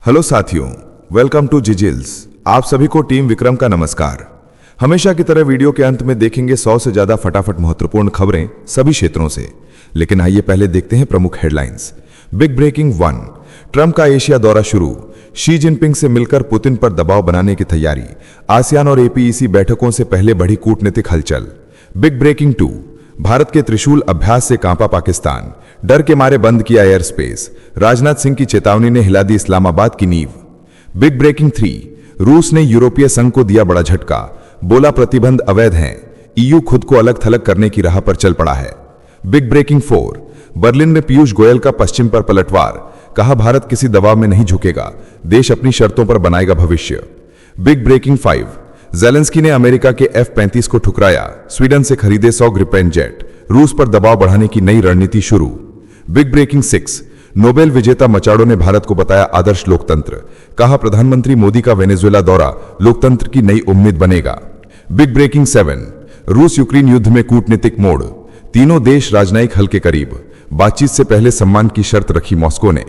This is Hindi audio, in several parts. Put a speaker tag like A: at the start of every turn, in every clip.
A: हेलो साथियों, वेलकम टू जिजिल्स। आप सभी को टीम विक्रम का नमस्कार। हमेशा की तरह वीडियो के अंत में देखेंगे 100 से ज्यादा फटाफट महत्वपूर्ण खबरें सभी क्षेत्रों से। लेकिन आइए पहले देखते हैं प्रमुख हेडलाइंस। बिग ब्रेकिंग 1, ट्रंप का एशिया दौरा शुरू, शी जिनपिंग से मिलकर पुतिन पर दबाव बनाने की तैयारी, आसियान और एपीईसी बैठकों से पहले बढ़ी कूटनीतिक हलचल। बिग ब्रेकिंग 2, भारत के त्रिशूल अभ्यास से कांपा पाकिस्तान, डर के मारे बंद किया एयर स्पेस, राजनाथ सिंह की चेतावनी ने हिला दी इस्लामाबाद की नींव। बिग ब्रेकिंग 3, रूस ने यूरोपीय संघ को दिया बड़ा झटका, बोला प्रतिबंध अवैध हैं, ईयू खुद को अलग थलग करने की राह पर चल पड़ा है। बिग ब्रेकिंग 4, बर्लिन में पीयूष गोयल का पश्चिम पर पलटवार, कहा भारत किसी दबाव में नहीं झुकेगा, देश अपनी शर्तों पर बनाएगा भविष्य। बिग ब्रेकिंग 5, ज़ेलेंस्की ने अमेरिका के F-35 को ठुकराया, स्वीडन से खरीदे 100 ग्रिपेन जेट, रूस पर दबाव बढ़ाने की नई रणनीति शुरू। बिग ब्रेकिंग 6, नोबेल विजेता मचाडो ने भारत को बताया आदर्श लोकतंत्र, कहा प्रधानमंत्री मोदी का वेनेजुएला दौरा लोकतंत्र की नई उम्मीद बनेगा। बिग ब्रेकिंग 7, रूस यूक्रेन युद्ध में कूटनीतिक मोड़, तीनों देश राजनयिक हल के करीब, बातचीत से पहले सम्मान की शर्त रखी मॉस्को ने।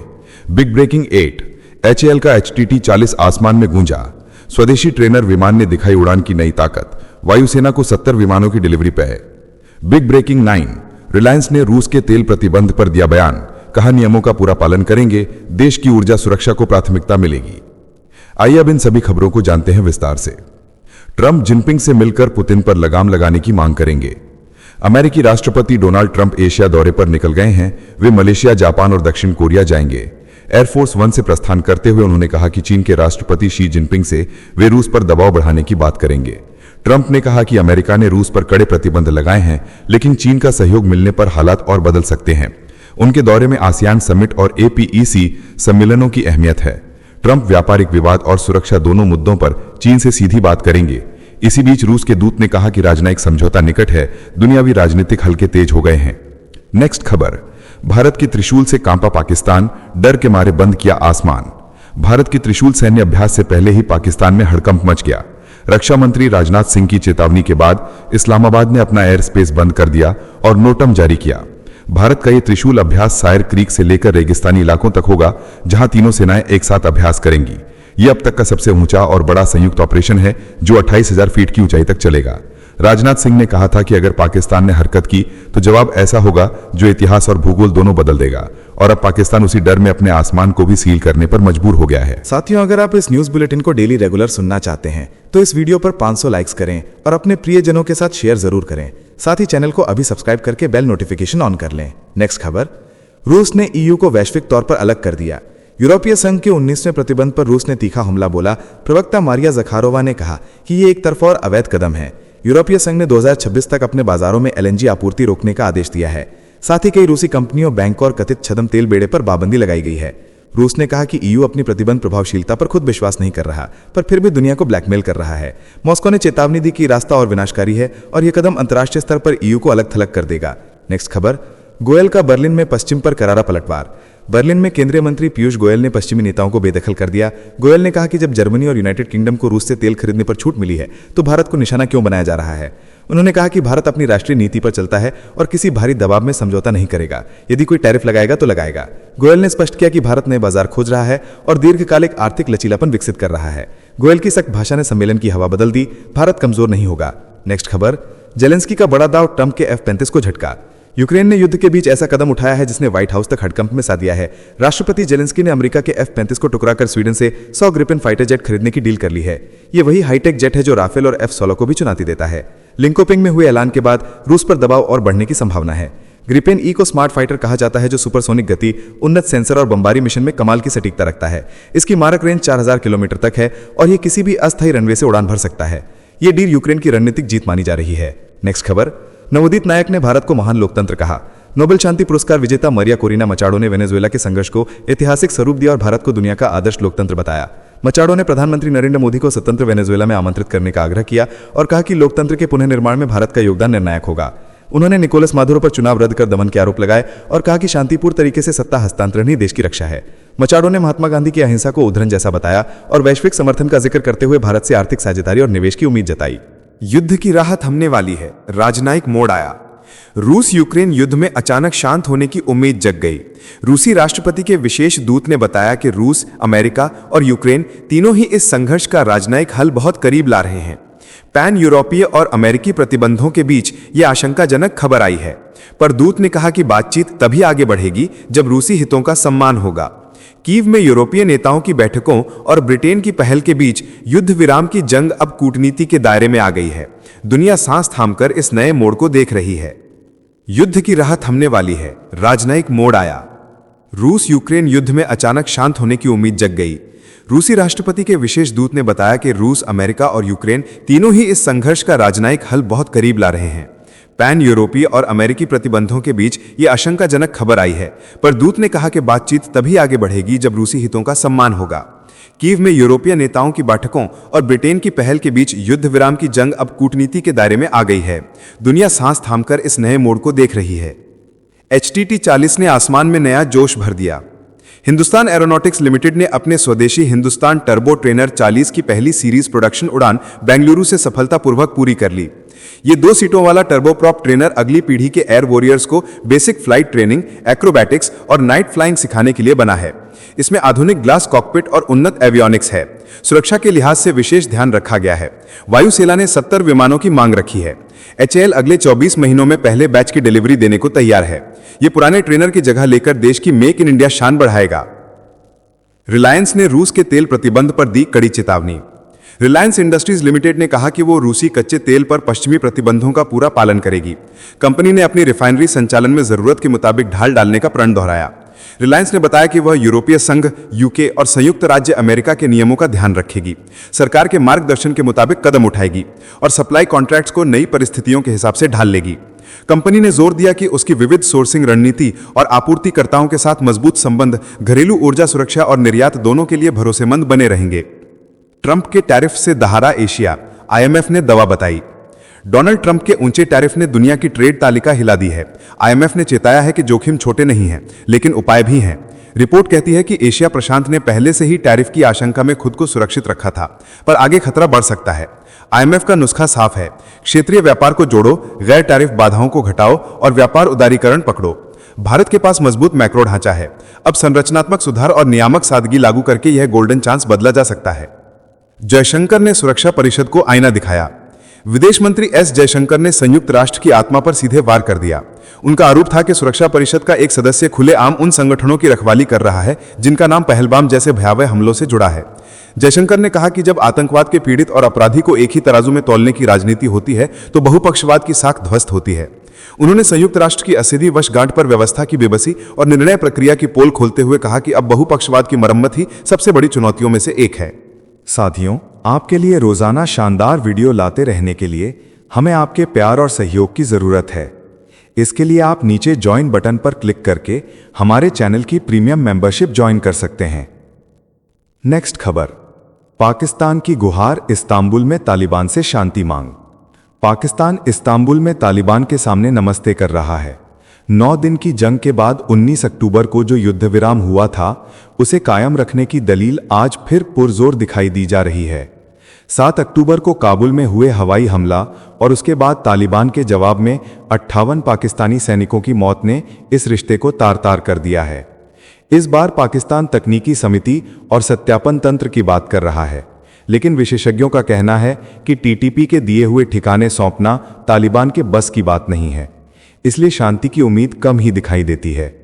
A: बिग ब्रेकिंग 8, HAL का HTT-40 आसमान में गूंजा, स्वदेशी ट्रेनर विमान ने दिखाई उड़ान की नई ताकत, वायुसेना को 70 विमानों की डिलीवरी पे है। बिग ब्रेकिंग 9, रिलायंस ने रूस के तेल प्रतिबंध पर दिया बयान, कहा नियमों का पूरा पालन करेंगे, देश की ऊर्जा सुरक्षा को प्राथमिकता मिलेगी। आइए अब इन सभी खबरों को जानते हैं विस्तार से। ट्रंप जिनपिंग से मिलकर पुतिन पर लगाम लगाने की मांग करेंगे। अमेरिकी राष्ट्रपति डोनाल्ड ट्रंप एशिया दौरे पर निकल गए हैं। वे मलेशिया, जापान और दक्षिण कोरिया जाएंगे। एयरफोर्स 1 से प्रस्थान करते हुए उन्होंने कहा कि चीन के राष्ट्रपति शी जिनपिंग से वे रूस पर दबाव बढ़ाने की बात करेंगे। ट्रंप ने कहा कि अमेरिका ने रूस पर कड़े प्रतिबंध लगाए हैं, लेकिन चीन का सहयोग मिलने पर हालात और बदल सकते हैं। उनके दौरे में आसियान समिट और एपीईसी सम्मेलनों की अहमियत है। ट्रंप व्यापारिक विवाद और सुरक्षा दोनों मुद्दों पर चीन से सीधी बात करेंगे। इसी बीच रूस के दूत ने कहा कि राजनयिक समझौता निकट है, दुनियावी राजनीतिक हल्के तेज हो गए हैं। नेक्स्ट खबर, भारत की त्रिशूल से कांपा पाकिस्तान, डर के मारे बंद किया आसमान। भारत की त्रिशूल सैन्य अभ्यास से पहले ही पाकिस्तान में हड़कंप मच गया। रक्षा मंत्री राजनाथ सिंह की चेतावनी के बाद इस्लामाबाद ने अपना एयर स्पेस बंद कर दिया और नोटम जारी किया। भारत का यह त्रिशूल अभ्यास सायर क्रीक से लेकर रेगिस्तानी इलाकों तक होगा, जहां तीनों सेनाएं एक साथ अभ्यास करेंगी। यह अब तक का सबसे ऊंचा और बड़ा संयुक्त ऑपरेशन है, जो 28,000 फीट की ऊंचाई तक चलेगा। राजनाथ सिंह ने कहा था कि अगर पाकिस्तान ने हरकत की तो जवाब ऐसा होगा जो इतिहास और भूगोल दोनों बदल देगा, और अब पाकिस्तान उसी डर में अपने आसमान को भी सील करने पर मजबूर हो गया है।
B: साथियों, अगर आप इस न्यूज बुलेटिन को डेली रेगुलर सुनना चाहते हैं तो इस वीडियो पर 500 लाइक्स करें और अपने प्रियजनों के साथ शेयर जरूर करें। साथ ही चैनल को अभी सब्सक्राइब करके बेल नोटिफिकेशन ऑन कर लें। नेक्स्ट खबर, रूस ने ईयू को वैश्विक तौर पर अलग कर दिया। यूरोपीय संघ के 19वें प्रतिबंध पर रूस ने तीखा हमला बोला। प्रवक्ता मारिया ज़खारोवा ने कहा कि ये एक तरफा और अवैध कदम है। यूरोपीय संघ ने 2026 तक अपने बाजारों में LNG आपूर्ति रोकने का आदेश दिया है। साथ ही कई रूसी कंपनियों, बैंकों और कथित छद्म तेल बेड़े पर पाबंदी लगाई गई है। रूस ने कहा कि ईयू अपनी प्रतिबंध प्रभावशीलता पर खुद विश्वास नहीं कर रहा, पर फिर भी दुनिया को ब्लैकमेल कर रहा है। मॉस्को ने चेतावनी दी कि रास्ता और विनाशकारी है और यह कदम अंतर्राष्ट्रीय स्तर पर ईयू को अलग थलग कर देगा। नेक्स्ट खबर, गोयल का बर्लिन में पश्चिम पर करारा पलटवार। बर्लिन में केंद्रीय मंत्री पीयूष गोयल ने पश्चिमी नेताओं को बेदखल कर दिया। गोयल ने कहा कि जब जर्मनी और यूनाइटेड किंगडम को रूस से तेल खरीदने पर छूट मिली है, तो भारत को निशाना क्यों बनाया जा रहा है। उन्होंने कहा कि भारत अपनी राष्ट्रीय नीति पर चलता है और किसी भारी दबाव में समझौता नहीं करेगा। यदि कोई टैरिफ लगाएगा तो लगाएगा। गोयल ने स्पष्ट किया कि भारत नए बाजार खोज रहा है और दीर्घकालिक आर्थिक लचीलापन विकसित कर रहा है। गोयल की सख्त भाषा ने सम्मेलन की हवा बदल दी। भारत कमजोर नहीं होगा। नेक्स्ट खबर, ज़ेलेंस्की का बड़ा दाव, ट्रंप के F-35 को झटका। यूक्रेन ने युद्ध के बीच ऐसा कदम उठाया है जिसने व्हाइट हाउस तक हड़कंप में सा दिया है। राष्ट्रपति ज़ेलेंस्की ने अमेरिका के F-35 को टुकराकर स्वीडन से 100 ग्रिपेन फाइटर जेट खरीदने की डील कर ली है। ये वही हाईटेक जेट है जो राफेल और F-16 को भी चुनौती देता है। लिंकोपिंग में हुए ऐलान के बाद रूस पर दबाव और बढ़ने की संभावना है। ग्रिपेन ई को स्मार्ट फाइटर कहा जाता है, जो सुपरसोनिक गति, उन्नत सेंसर और बमबारी मिशन में कमाल की सटीकता रखता है। इसकी मारक रेंज 4000 किलोमीटर तक है और यह किसी भी अस्थायी रनवे से उड़ान भर सकता है। ये डील यूक्रेन की रणनीतिक जीत मानी जा रही है। नेक्स्ट खबर, नवोदित नायक ने भारत को महान लोकतंत्र कहा। नोबेल शांति पुरस्कार विजेता मरिया कोरिना मचाडो ने वेनेजुएला के संघर्ष को ऐतिहासिक स्वरूप दिया और भारत को दुनिया का आदर्श लोकतंत्र बताया। मचाडो ने प्रधानमंत्री नरेंद्र मोदी को स्वतंत्र वेनेजुएला में आमंत्रित करने का आग्रह किया और कहा कि लोकतंत्र के पुनर्निर्माण में भारत का योगदान निर्णायक होगा। उन्होंने निकोलस मादुरो पर चुनाव रद्द कर दमन के आरोप लगाए और कहा कि शांतिपूर्ण तरीके से सत्ता हस्तांतरण ही देश की रक्षा है। मचाडो ने महात्मा गांधी की अहिंसा को उदाहरण जैसा बताया और वैश्विक समर्थन का जिक्र करते हुए भारत से आर्थिक साझेदारी और निवेश की उम्मीद जताई।
C: युद्ध की राह थमने वाली है, राजनयिक मोड़ आया। रूस यूक्रेन युद्ध में अचानक शांत होने की उम्मीद जग गई। रूसी राष्ट्रपति के विशेष दूत ने बताया कि रूस, अमेरिका और यूक्रेन तीनों ही इस संघर्ष का राजनयिक हल बहुत करीब ला रहे हैं। पैन यूरोपीय और अमेरिकी प्रतिबंधों के बीच ये आशंकाजनक खबर आई है, पर दूत ने कहा कि बातचीत तभी आगे बढ़ेगी जब रूसी हितों का सम्मान होगा। कीव में यूरोपीय नेताओं की बैठकों और ब्रिटेन की पहल के बीच युद्ध विराम की जंग अब कूटनीति के दायरे में आ गई है। दुनिया सांस थामकर इस नए मोड़ को देख रही है। युद्ध की राह थमने वाली है, राजनयिक मोड़ आया। रूस यूक्रेन युद्ध में अचानक शांत होने की उम्मीद जग गई। रूसी राष्ट्रपति के विशेष दूत ने बताया कि रूस, अमेरिका और यूक्रेन तीनों ही इस संघर्ष का राजनयिक हल बहुत करीब ला रहे हैं। पैन यूरोपीय और अमेरिकी प्रतिबंधों के बीच ये आशंकाजनक खबर आई है, पर दूत ने कहा कि बातचीत तभी आगे बढ़ेगी जब रूसी हितों का सम्मान होगा। कीव में यूरोपीय नेताओं की बैठकों और ब्रिटेन की पहल के बीच युद्ध विराम की जंग अब कूटनीति के दायरे में आ गई है। दुनिया सांस थामकर इस नए मोड़ को देख रही है। HTT-40 ने आसमान में नया जोश भर दिया। हिंदुस्तान एरोनॉटिक्स लिमिटेड ने अपने स्वदेशी हिंदुस्तान टर्बो ट्रेनर 40 की पहली सीरीज प्रोडक्शन उड़ान बेंगलुरु से सफलतापूर्वक पूरी कर ली। ये 2 सीटों वाला टर्बोप्रॉप ट्रेनर अगली पीढ़ी के एयर वॉरियर्स को बेसिक फ्लाइट ट्रेनिंग, एक्रोबैटिक्स और नाइट फ्लाइंग सिखाने के लिए बना है। इसमें आधुनिक ग्लास कॉकपिट और उन्नत एवियोनिक्स है। सुरक्षा के लिहाज से विशेष ध्यान रखा गया है। वायुसेना ने 70 विमानों की मांग रखी है। HAL अगले 24 महीनों में पहले बैच की डिलीवरी देने को तैयार है। ये पुराने ट्रेनर की जगह लेकर देश की मेक इन इंडिया शान बढ़ाएगा। रिलायंस ने रूस के तेल प्रतिबंध पर दी कड़ी चेतावनी। रिलायंस इंडस्ट्रीज लिमिटेड ने कहा कि वो रूसी कच्चे तेल पर पश्चिमी प्रतिबंधों का पूरा पालन करेगी। कंपनी ने अपनी रिफाइनरी संचालन में जरूरत के मुताबिक ढाल डालने का प्रण दोहराया। रिलायंस ने बताया कि वह यूरोपीय संघ, UK और संयुक्त राज्य अमेरिका के नियमों का ध्यान रखेगी, सरकार के मार्गदर्शन के मुताबिक कदम उठाएगी और सप्लाई कॉन्ट्रैक्ट्स को नई परिस्थितियों के हिसाब से ढाल लेगी। कंपनी ने जोर दिया कि उसकी विविध सोर्सिंग रणनीति और आपूर्तिकर्ताओं के साथ मजबूत संबंध घरेलू ऊर्जा सुरक्षा और निर्यात दोनों के लिए भरोसेमंद बने रहेंगे। ट्रंप के टैरिफ से दहाड़ा एशिया, IMF ने दवा बताई। डोनाल्ड ट्रंप के ऊंचे टैरिफ ने दुनिया की ट्रेड तालिका हिला दी है। IMF ने चेताया है कि जोखिम छोटे नहीं हैं, लेकिन उपाय भी हैं। रिपोर्ट कहती है कि एशिया प्रशांत ने पहले से ही टैरिफ की आशंका में खुद को सुरक्षित रखा था, पर आगे खतरा बढ़ सकता है। IMF का नुस्खा साफ है, क्षेत्रीय व्यापार को जोड़ो, गैर टैरिफ बाधाओं को घटाओ और व्यापार उदारीकरण पकड़ो। भारत के पास मजबूत मैक्रो ढांचा है। अब संरचनात्मक सुधार और नियामक सादगी लागू करके यह गोल्डन चांस बदला जा सकता है। जयशंकर ने सुरक्षा परिषद को आईना दिखाया। विदेश मंत्री S जयशंकर ने संयुक्त राष्ट्र की आत्मा पर सीधे वार कर दिया। उनका आरोप था कि सुरक्षा परिषद का एक सदस्य खुलेआम उन संगठनों की रखवाली कर रहा है जिनका नाम पहलगाम जैसे भयावह हमलों से जुड़ा है। जयशंकर ने कहा कि जब आतंकवाद के पीड़ित और अपराधी को एक ही तराजू में तौलने की राजनीति होती है तो बहुपक्षवाद की साख ध्वस्त होती है। उन्होंने संयुक्त राष्ट्र की 80वीं वर्षगांठ पर व्यवस्था की बेबसी और निर्णय प्रक्रिया की पोल खोलते हुए कहा कि अब बहुपक्षवाद की मरम्मत ही सबसे बड़ी चुनौतियों में से एक है।
B: साथियों, आपके लिए रोजाना शानदार वीडियो लाते रहने के लिए हमें आपके प्यार और सहयोग की जरूरत है। इसके लिए आप नीचे ज्वाइन बटन पर क्लिक करके हमारे चैनल की प्रीमियम मेंबरशिप ज्वाइन कर सकते हैं। नेक्स्ट खबर, पाकिस्तान की गुहार, इस्तांबुल में तालिबान से शांति मांग। पाकिस्तान इस्तांबुल में तालिबान के सामने नमस्ते कर रहा है। 9 दिन की जंग के बाद 19 अक्टूबर को जो युद्ध विराम हुआ था उसे कायम रखने की दलील आज फिर पुरजोर दिखाई दी जा रही है। 7 अक्टूबर को काबुल में हुए हवाई हमला और उसके बाद तालिबान के जवाब में 58 पाकिस्तानी सैनिकों की मौत ने इस रिश्ते को तार-तार कर दिया है। इस बार पाकिस्तान तकनीकी समिति और सत्यापन तंत्र की बात कर रहा है, लेकिन विशेषज्ञों का कहना है कि TTP के दिए हुए ठिकाने सौंपना तालिबान के बस की बात नहीं है, इसलिए शांति की उम्मीद कम ही दिखाई देती है।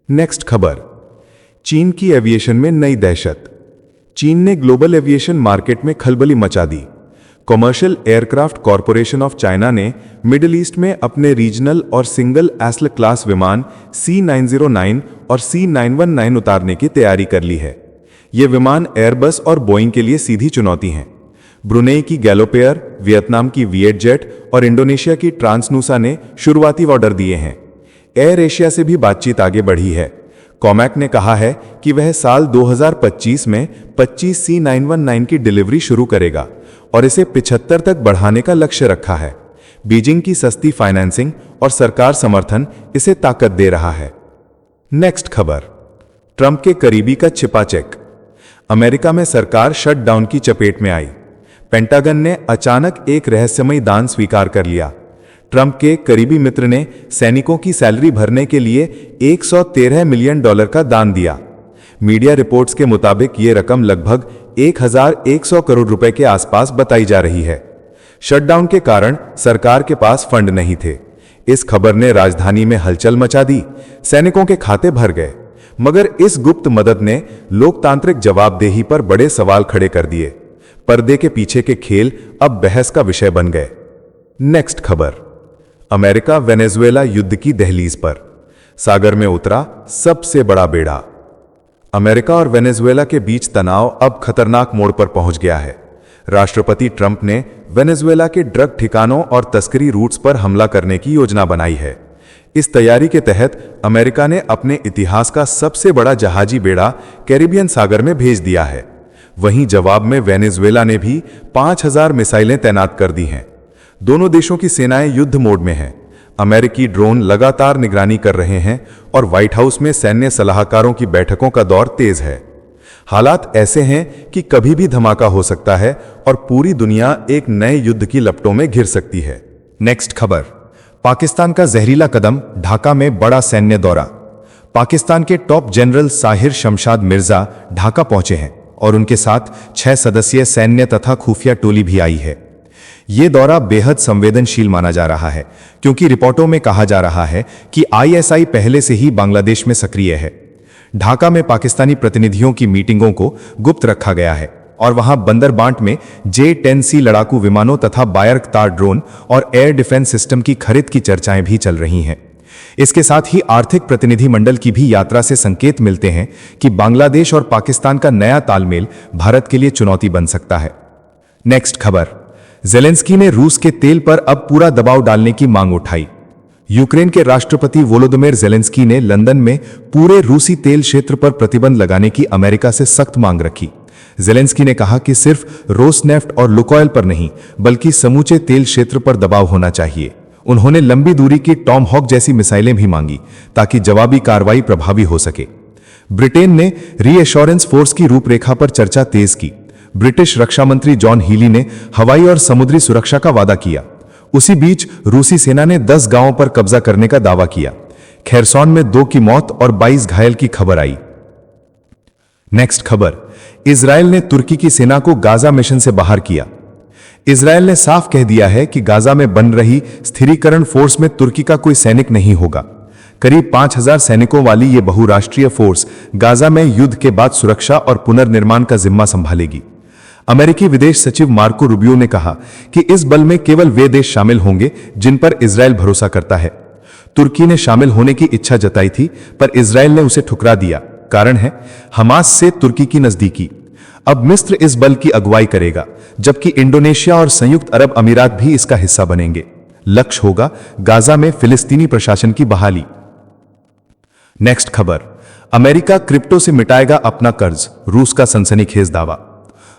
B: नेक्स्ट खबर, चीन की एविएशन में नई दहशत। चीन ने ग्लोबल एविएशन मार्केट में खलबली मचा दी। Commercial aircraft corporation of China ने मिडिल ईस्ट में अपने रीजनल और सिंगल एस्ल क्लास विमान C909 और C919 उतारने की तैयारी कर ली है। ये विमान एयरबस और बोइंग के लिए सीधी चुनौती हैं। ब्रुनेई की गैलोपेयर, वियतनाम की विएटजेट और इंडोनेशिया की ट्रांसनूसा ने शुरुआती ऑर्डर दिए हैं। एयर एशिया से भी बातचीत आगे बढ़ी है। कॉमैक ने कहा है कि वह साल 2025 में 25 C919 की डिलीवरी शुरू करेगा और इसे 75 तक बढ़ाने का लक्ष्य रखा है। बीजिंग की सस्ती फाइनेंसिंग और सरकार समर्थन इसे ताकत दे रहा है। नेक्स्ट खबर, ट्रंप के करीबी का छिपा चेक। अमेरिका में सरकार शटडाउन की चपेट में आई। पेंटागन ने अचानक एक रहस्यमयी दान स्वीकार कर लिया। ट्रंप के करीबी मित्र ने सैनिकों की सैलरी भरने के लिए $113 मिलियन का दान दिया। मीडिया रिपोर्ट्स के मुताबिक ये रकम लगभग 1100 करोड़ रुपए के आसपास बताई जा रही है। शटडाउन के कारण सरकार के पास फंड नहीं थे। इस खबर ने राजधानी में हलचल मचा दी। सैनिकों के खाते भर गए, मगर इस गुप्त मदद ने लोकतांत्रिक जवाबदेही पर बड़े सवाल खड़े कर दिए। पर्दे के पीछे के खेल अब बहस का विषय बन गए। नेक्स्ट खबर, अमेरिका वेनेजुएला युद्ध की दहलीज पर, सागर में उतरा सबसे बड़ा बेड़ा। अमेरिका और वेनेजुएला के बीच तनाव अब खतरनाक मोड़ पर पहुंच गया है। राष्ट्रपति ट्रंप ने वेनेजुएला के ड्रग ठिकानों और तस्करी रूट्स पर हमला करने की योजना बनाई है। इस तैयारी के तहत अमेरिका ने अपने इतिहास का सबसे बड़ा जहाजी बेड़ा कैरिबियन सागर में भेज दिया है। वहीं जवाब में वेनेजुएला ने भी 5000 मिसाइलें तैनात कर दी हैं। दोनों देशों की सेनाएं युद्ध मोड में हैं। अमेरिकी ड्रोन लगातार निगरानी कर रहे हैं और व्हाइट हाउस में सैन्य सलाहकारों की बैठकों का दौर तेज है। हालात ऐसे हैं कि कभी भी धमाका हो सकता है और पूरी दुनिया एक नए युद्ध की लपटों में घिर सकती है।
D: नेक्स्ट खबर, पाकिस्तान का जहरीला कदम, ढाका में बड़ा सैन्य दौरा। पाकिस्तान के टॉप जनरल साहिर शमशाद मिर्जा ढाका पहुंचे हैं और उनके साथ 6 सदस्यीय सैन्य तथा खुफिया टोली भी आई है। ये दौरा बेहद संवेदनशील माना जा रहा है क्योंकि रिपोर्टों में कहा जा रहा है कि आईएसआई पहले से ही बांग्लादेश में सक्रिय है। ढाका में पाकिस्तानी प्रतिनिधियों की मीटिंगों को गुप्त रखा गया है और वहां बंदरबांट में J-10C लड़ाकू विमानों तथा बायरक्तार ड्रोन और एयर डिफेंस सिस्टम की खरीद की चर्चाएं भी चल रही हैं। इसके साथ ही आर्थिक प्रतिनिधिमंडल की भी यात्रा से संकेत मिलते हैं कि बांग्लादेश और पाकिस्तान का नया तालमेल भारत के लिए चुनौती बन सकता है। नेक्स्ट खबर, ज़ेलेंस्की ने रूस के तेल पर अब पूरा दबाव डालने की मांग उठाई। यूक्रेन के राष्ट्रपति वोलोदिमीर ज़ेलेंस्की ने लंदन में पूरे रूसी तेल क्षेत्र पर प्रतिबंध लगाने की अमेरिका से सख्त मांग रखी। ज़ेलेंस्की ने कहा कि सिर्फ रोसनेफ्ट और लुकोइल पर नहीं बल्कि समूचे तेल क्षेत्र पर दबाव होना चाहिए। उन्होंने लंबी दूरी की टॉम हॉक जैसी मिसाइलें भी मांगी ताकि जवाबी कार्रवाई प्रभावी हो सके। ब्रिटेन ने रीएश्योरेंस फोर्स की रूपरेखा पर चर्चा तेज की। ब्रिटिश रक्षा मंत्री जॉन हीली ने हवाई और समुद्री सुरक्षा का वादा किया। उसी बीच रूसी सेना ने 10 गांवों पर कब्जा करने का दावा किया। खेरसौन में 2 की मौत और 22 घायल की खबर आई। नेक्स्ट खबर, इजरायल ने तुर्की की सेना को गाजा मिशन से बाहर किया। इजरायल ने साफ कह दिया है कि गाजा में बन रही स्थिरीकरण फोर्स में तुर्की का कोई सैनिक नहीं होगा। करीब 5000 सैनिकों वाली ये बहुराष्ट्रीय फोर्स गाजा में युद्ध के बाद सुरक्षा और पुनर्निर्माण का जिम्मा संभालेगी। अमेरिकी विदेश सचिव मार्को रूबियो ने कहा कि इस बल में केवल वे देश शामिल होंगे जिन पर इजरायल भरोसा करता है। तुर्की ने शामिल होने की इच्छा जताई थी पर इजरायल ने उसे ठुकरा दिया। कारण है हमास से तुर्की की नजदीकी। अब मिस्र इस बल की अगुवाई करेगा जबकि इंडोनेशिया और संयुक्त अरब अमीरात भी इसका हिस्सा बनेंगे। लक्ष्य होगा गाजा में फिलिस्तीनी प्रशासन की बहाली। नेक्स्ट खबर, अमेरिका क्रिप्टो से मिटाएगा अपना कर्ज, रूस का सनसनीखेज दावा।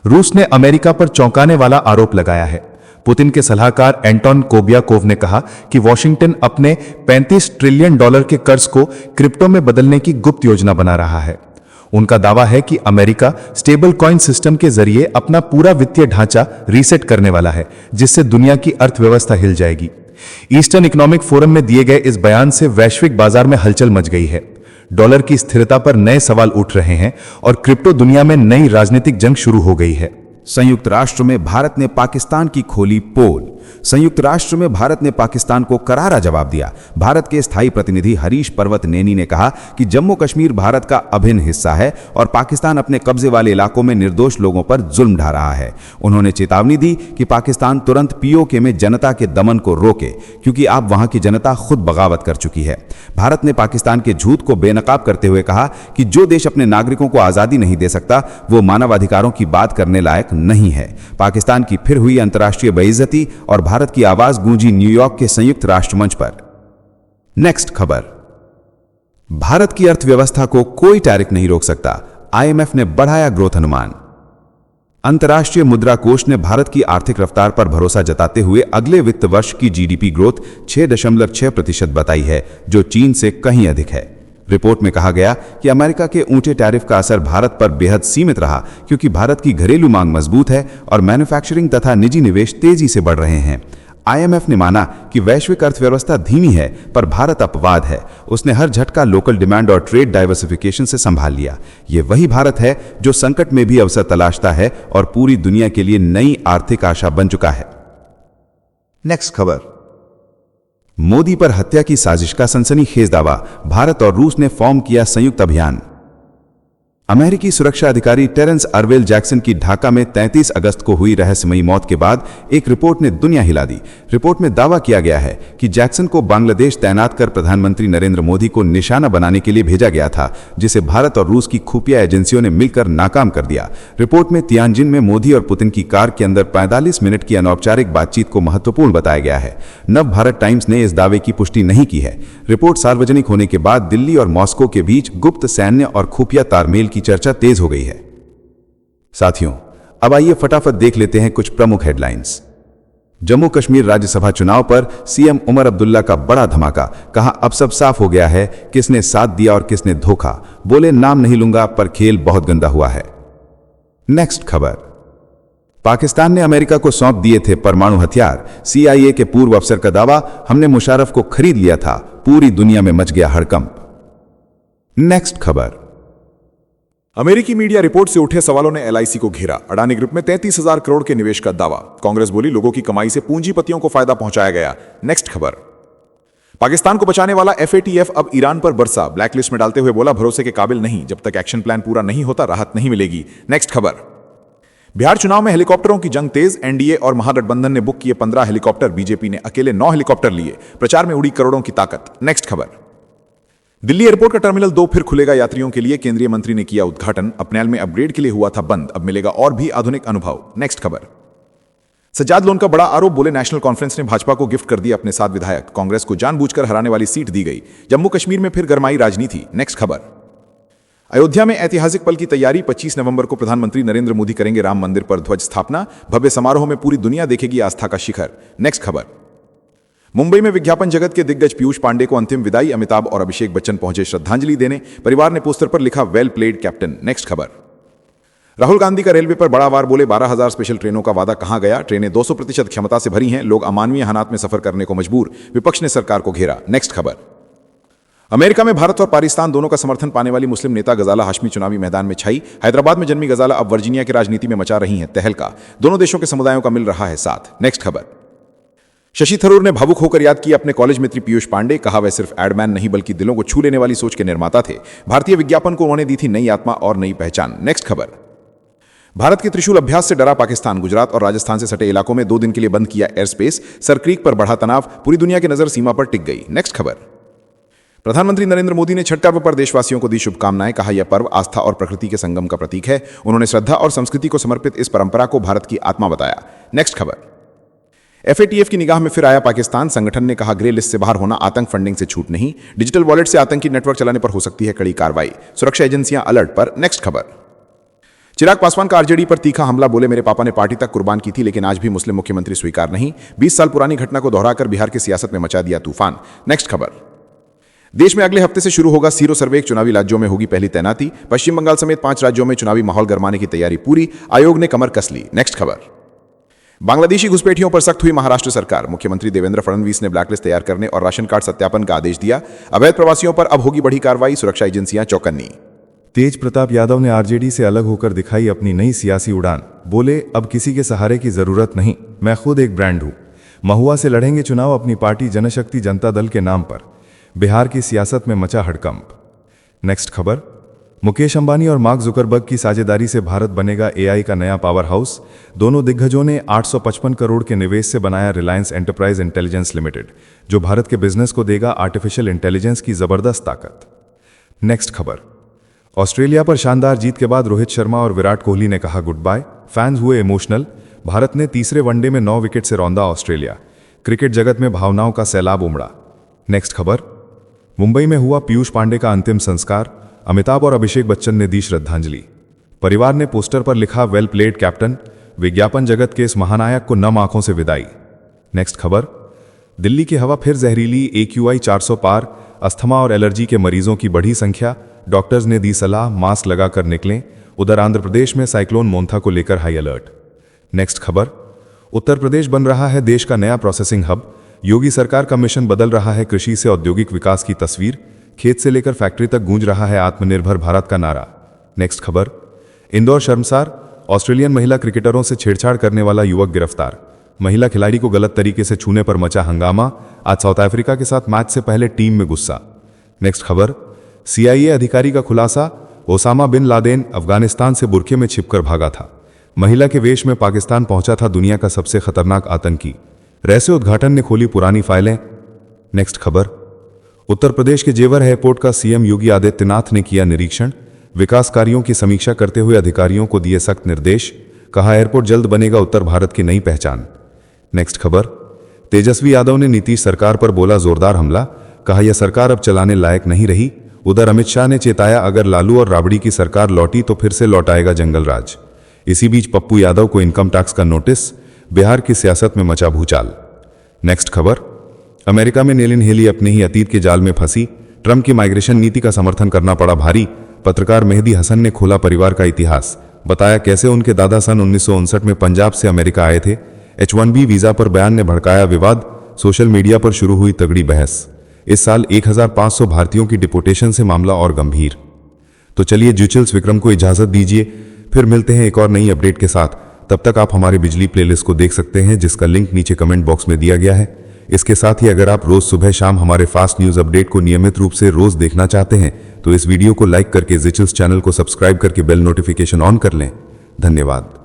D: रूस ने अमेरिका पर चौंकाने वाला आरोप लगाया है। पुतिन के सलाहकार एंटोन कोबियाकोव ने कहा कि वॉशिंगटन अपने $35 ट्रिलियन के कर्ज को क्रिप्टो में बदलने की गुप्त योजना बना रहा है। उनका दावा है कि अमेरिका स्टेबल कॉइन सिस्टम के जरिए अपना पूरा वित्तीय ढांचा रीसेट करने वाला है जिससे दुनिया की अर्थव्यवस्था हिल जाएगी। ईस्टर्न इकोनॉमिक फोरम में दिए गए इस बयान से वैश्विक बाजार में हलचल मच गई है। डॉलर की स्थिरता पर नए सवाल उठ रहे हैं और क्रिप्टो दुनिया में नई राजनीतिक जंग शुरू हो गई है।
E: संयुक्त राष्ट्र में भारत ने पाकिस्तान की खोली पोल। संयुक्त राष्ट्र में भारत ने पाकिस्तान को करारा जवाब दिया। भारत के स्थायी प्रतिनिधि हरीश पर्वत नेनी ने कहा कि जम्मू कश्मीर भारत का अभिन्न हिस्सा है और पाकिस्तान अपने कब्जे वाले इलाकों में निर्दोष लोगों पर जुल्म ढा रहा है। उन्होंने चेतावनी दी कि पाकिस्तान तुरंत पीओके में जनता के दमन को रोके क्योंकि अब वहां की जनता खुद बगावत कर चुकी है। भारत ने पाकिस्तान के झूठ को बेनकाब करते हुए कहा कि जो देश अपने नागरिकों को आजादी नहीं दे सकता वो मानवाधिकारों की बात करने लायक नहीं है। पाकिस्तान की फिर हुई अंतर्राष्ट्रीय बेइज्जती और भारत की आवाज गूंजी न्यूयॉर्क के संयुक्त राष्ट्र मंच पर। नेक्स्ट खबर, भारत की अर्थव्यवस्था को कोई टैरिफ नहीं रोक सकता, आईएमएफ ने बढ़ाया ग्रोथ अनुमान। अंतर्राष्ट्रीय मुद्रा कोष ने भारत की आर्थिक रफ्तार पर भरोसा जताते हुए अगले वित्त वर्ष की जीडीपी ग्रोथ 6.6% बताई है जो चीन से कहीं अधिक है। रिपोर्ट में कहा गया कि अमेरिका के ऊंचे टैरिफ का असर भारत पर बेहद सीमित रहा क्योंकि भारत की घरेलू मांग मजबूत है और मैन्युफैक्चरिंग तथा निजी निवेश तेजी से बढ़ रहे हैं। आईएमएफ ने माना कि वैश्विक अर्थव्यवस्था धीमी है पर भारत अपवाद है। उसने हर झटका लोकल डिमांड और ट्रेड डाइवर्सिफिकेशन से संभाल लिया। ये वही भारत है जो संकट में भी अवसर तलाशता है और पूरी दुनिया के लिए नई आर्थिक आशा बन चुका है। नेक्स्ट खबर, मोदी पर हत्या की साजिश का सनसनीखेज दावा, भारत और रूस ने फॉर्म किया संयुक्त अभियान। अमेरिकी सुरक्षा अधिकारी टेरेंस अर्वेल जैक्सन की ढाका में 33 अगस्त को हुई रहस्यमयी मौत के बाद एक रिपोर्ट ने दुनिया हिला दी। रिपोर्ट में दावा किया गया है कि जैक्सन को बांग्लादेश तैनात कर प्रधानमंत्री नरेंद्र मोदी को निशाना बनाने के लिए भेजा गया था, जिसे भारत और रूस की खुफिया एजेंसियों ने मिलकर नाकाम कर दिया। रिपोर्ट में तियानजिन में मोदी और पुतिन की कार के अंदर 45 मिनट की अनौपचारिक बातचीत को महत्वपूर्ण बताया गया है। नव भारत टाइम्स ने इस दावे की पुष्टि नहीं की है। रिपोर्ट सार्वजनिक होने के बाद दिल्ली और मॉस्को के बीच गुप्त सैन्य और खुफिया तालमेल की चर्चा तेज हो गई है। साथियों, अब आइए फटाफट देख लेते हैं कुछ प्रमुख हेडलाइंस। जम्मू कश्मीर राज्यसभा चुनाव पर सीएम उमर अब्दुल्ला का बड़ा धमाका, कहा अब सब साफ हो गया है किसने साथ दिया और किसने धोखा। बोले नाम नहीं लूंगा पर खेल बहुत गंदा हुआ है। नेक्स्ट खबर, पाकिस्तान ने अमेरिका को सौंप दिए थे परमाणु हथियार। सीआईए के पूर्व अफसर का दावा, हमने मुशर्रफ को खरीद लिया था। पूरी दुनिया में मच गया हड़कंप। नेक्स्ट खबर,
F: अमेरिकी मीडिया रिपोर्ट से उठे सवालों ने एलआईसी को घेरा। अडानी ग्रुप में 33,000 करोड़ के निवेश का दावा। कांग्रेस बोली लोगों की कमाई से पूंजीपतियों को फायदा पहुंचाया गया। नेक्स्ट खबर, पाकिस्तान को बचाने वाला एफएटीएफ अब ईरान पर बरसा। ब्लैकलिस्ट में डालते हुए बोला भरोसे के काबिल नहीं, जब तक एक्शन प्लान पूरा नहीं होता राहत नहीं मिलेगी। नेक्स्ट खबर, बिहार चुनाव में हेलीकॉप्टरों की जंग तेज। एनडीए और महागठबंधन ने बुक किए 15 हेलीकॉप्टर, बीजेपी ने अकेले 9 हेलीकॉप्टर लिए। प्रचार में उड़ी करोड़ों की ताकत। नेक्स्ट खबर, दिल्ली एयरपोर्ट का टर्मिनल 2 फिर खुलेगा यात्रियों के लिए। केंद्रीय मंत्री ने किया उद्घाटन। अप्रैल में अपग्रेड के लिए हुआ था बंद, अब मिलेगा और भी आधुनिक अनुभव। नेक्स्ट खबर, सज्जाद लोन का बड़ा आरोप, बोले नेशनल कॉन्फ्रेंस ने भाजपा को गिफ्ट कर दिया अपने 7 विधायक। कांग्रेस को जानबूझकर हराने वाली सीट दी गई। जम्मू कश्मीर में फिर गरमाई राजनीति। नेक्स्ट खबर, अयोध्या में ऐतिहासिक पल की तैयारी। 25 नवंबर को प्रधानमंत्री नरेंद्र मोदी करेंगे राम मंदिर पर ध्वज स्थापना। भव्य समारोह में पूरी दुनिया देखेगी आस्था का शिखर। नेक्स्ट खबर, मुंबई में विज्ञापन जगत के दिग्गज पीयूष पांडे को अंतिम विदाई। अमिताभ और अभिषेक बच्चन पहुंचे श्रद्धांजलि देने। परिवार ने पोस्टर पर लिखा वेल प्लेड कैप्टन। नेक्स्ट खबर, राहुल गांधी का रेलवे पर बड़ा वार, बोले 12,000 स्पेशल ट्रेनों का वादा कहां गया। ट्रेनें 200% क्षमता से भरी हैं, लोग अमानवीय हालात में सफर करने को मजबूर। विपक्ष ने सरकार को घेरा। नेक्स्ट खबर, अमेरिका में भारत और पाकिस्तान दोनों का समर्थन पाने वाली मुस्लिम नेता गजाला हाशमी चुनावी मैदान में छाई। हैदराबाद में जन्मी गजाला अब वर्जीनिया की राजनीति में मचा रही हैं तहलका। दोनों देशों के समुदायों का मिल रहा है साथ। नेक्स्ट खबर, शशि थरूर ने भावुक होकर याद किया अपने कॉलेज मित्र पीयूष पांडे। कहा वह सिर्फ एडमैन नहीं बल्कि दिलों को छू लेने वाली सोच के निर्माता थे। भारतीय विज्ञापन को उन्होंने दी थी नई आत्मा और नई पहचान। नेक्स्ट खबर, भारत के त्रिशूल अभ्यास से डरा पाकिस्तान। गुजरात और राजस्थान से सटे इलाकों में 2 दिन के लिए बंद किया एयर स्पेस। सरक्रीक पर बढ़ा तनाव, पूरी दुनिया की नजर सीमा पर टिक गई। नेक्स्ट खबर, प्रधानमंत्री नरेंद्र मोदी ने छठ पर्व पर देशवासियों को दी शुभकामनाएं। कहा यह पर्व आस्था और प्रकृति के संगम का प्रतीक है। उन्होंने श्रद्धा और संस्कृति को समर्पित इस परंपरा को भारत की आत्मा बताया। नेक्स्ट खबर, एफएटीएफ की निगाह में फिर आया पाकिस्तान। संगठन ने कहा ग्रे लिस्ट से बाहर होना, आतंक फंडिंग से छूट नहीं। डिजिटल वॉलेट से आतंकी नेटवर्क चलाने पर हो सकती है कड़ी कार्रवाई। सुरक्षा एजेंसियां अलर्ट पर। नेक्स्ट खबर, चिराग पासवान का आरजेडी पर तीखा हमला, बोले मेरे पापा ने पार्टी तक कुर्बान की थी लेकिन आज भी मुस्लिम मुख्यमंत्री स्वीकार नहीं। 20 साल पुरानी घटना को दोहराकर बिहार की सियासत में मचा दिया तूफान। नेक्स्ट खबर, देश में अगले हफ्ते से शुरू होगा सीरो सर्वे। चुनावी राज्यों में होगी पहली तैनाती। पश्चिम बंगाल समेत 5 राज्यों में चुनावी माहौल गरमाने की तैयारी पूरी। आयोग ने कमर कस ली। नेक्स्ट खबर, बांग्लादेशी घुसपैठियों पर सख्त हुई महाराष्ट्र सरकार। मुख्यमंत्री देवेंद्र फडणवीस ने ब्लैकलिस्ट तैयार करने और राशन कार्ड सत्यापन का आदेश दिया। अवैध प्रवासियों पर अब होगी बड़ी कार्रवाई। सुरक्षा एजेंसियां चौकन्नी।
D: तेज प्रताप यादव ने आरजेडी से अलग होकर दिखाई अपनी नई सियासी उड़ान। बोले अब किसी के सहारे की जरूरत नहीं, मैं खुद एक ब्रांड हूं। महुआ से लड़ेंगे चुनाव अपनी पार्टी जनशक्ति जनता दल के नाम पर। बिहार की सियासत में मचा हड़कंप। नेक्स्ट खबर, मुकेश अंबानी और मार्क जुकरबर्ग की साझेदारी से भारत बनेगा एआई का नया पावर हाउस। दोनों दिग्गजों ने 855 करोड़ के निवेश से बनाया रिलायंस एंटरप्राइज इंटेलिजेंस लिमिटेड, जो भारत के बिजनेस को देगा आर्टिफिशियल इंटेलिजेंस की जबरदस्त ताकत। नेक्स्ट खबर, ऑस्ट्रेलिया पर शानदार जीत के बाद रोहित शर्मा और विराट कोहली ने कहा गुड बाय। फैंस हुए इमोशनल। भारत ने तीसरे वनडे में 9 विकेट से रौंदा ऑस्ट्रेलिया। क्रिकेट जगत में भावनाओं का सैलाब उमड़ा। नेक्स्ट खबर, मुंबई में हुआ पीयूष पांडे का अंतिम संस्कार। अमिताभ और अभिषेक बच्चन ने दी श्रद्धांजलि। परिवार ने पोस्टर पर लिखा वेल प्लेड कैप्टन। विज्ञापन जगत के इस महानायक को नम आंखों से विदाई। नेक्स्ट खबर, दिल्ली की हवा फिर जहरीली। AQI 400 पार। अस्थमा और एलर्जी के मरीजों की बढ़ी संख्या। डॉक्टर्स ने दी सलाह मास्क लगाकर निकलें। उधर आंध्र प्रदेश में साइक्लोन मोंथा को लेकर हाई अलर्ट। नेक्स्ट खबर, उत्तर प्रदेश बन रहा है देश का नया प्रोसेसिंग हब। योगी सरकार का मिशन बदल रहा है कृषि से औद्योगिक विकास की तस्वीर। खेत से लेकर फैक्ट्री तक गूंज रहा है आत्मनिर्भर भारत का नारा। नेक्स्ट खबर, इंदौर शर्मसार, ऑस्ट्रेलियन महिला क्रिकेटरों से छेड़छाड़ करने वाला युवक गिरफ्तार। महिला खिलाड़ी को गलत तरीके से छूने पर मचा हंगामा। आज साउथ अफ्रीका के साथ मैच से पहले टीम में गुस्सा। नेक्स्ट खबर, CIA अधिकारी का खुलासा, ओसामा बिन लादेन अफगानिस्तान से बुरखे में छिपकर भागा था। महिला के वेश में पाकिस्तान पहुंचा था दुनिया का सबसे खतरनाक आतंकी। रहस्य उद्घाटन ने खोली पुरानी फाइलें। नेक्स्ट खबर, उत्तर प्रदेश के जेवर एयरपोर्ट का CM योगी आदित्यनाथ ने किया निरीक्षण। विकास कार्यों की समीक्षा करते हुए अधिकारियों को दिए सख्त निर्देश। कहा एयरपोर्ट जल्द बनेगा उत्तर भारत की नई पहचान। नेक्स्ट खबर, तेजस्वी यादव ने नीतीश सरकार पर बोला जोरदार हमला। कहा यह सरकार अब चलाने लायक नहीं रही। उधर अमित शाह ने चेताया अगर लालू और राबड़ी की सरकार लौटी तो फिर से लौटाएगा जंगल राज। इसी बीच पप्पू यादव को इनकम टैक्स का नोटिस। बिहार की सियासत में मचा भूचाल। नेक्स्ट खबर, अमेरिका में नीलिन हेली अपने ही अतीत के जाल में फंसी। ट्रंप की माइग्रेशन नीति का समर्थन करना पड़ा भारी। पत्रकार मेहदी हसन ने खोला परिवार का इतिहास। बताया कैसे उनके दादा सन 1959 में पंजाब से अमेरिका आए थे। H1B वीजा पर बयान ने भड़काया विवाद। सोशल मीडिया पर शुरू हुई तगड़ी बहस। इस साल 1500 भारतीयों की डिपोटेशन से मामला और गंभीर। तो चलिए जुचिल्स विक्रम को इजाजत दीजिए, फिर मिलते हैं एक और नई अपडेट के साथ। तब तक आप हमारे बिजली प्लेलिस्ट को देख सकते हैं जिसका लिंक नीचे कमेंट बॉक्स में दिया गया है। इसके साथ ही अगर आप रोज सुबह शाम हमारे फास्ट न्यूज अपडेट को नियमित रूप से रोज देखना चाहते हैं तो इस वीडियो को लाइक करके जुचिल्स चैनल को सब्सक्राइब करके बेल नोटिफिकेशन ऑन कर लें। धन्यवाद।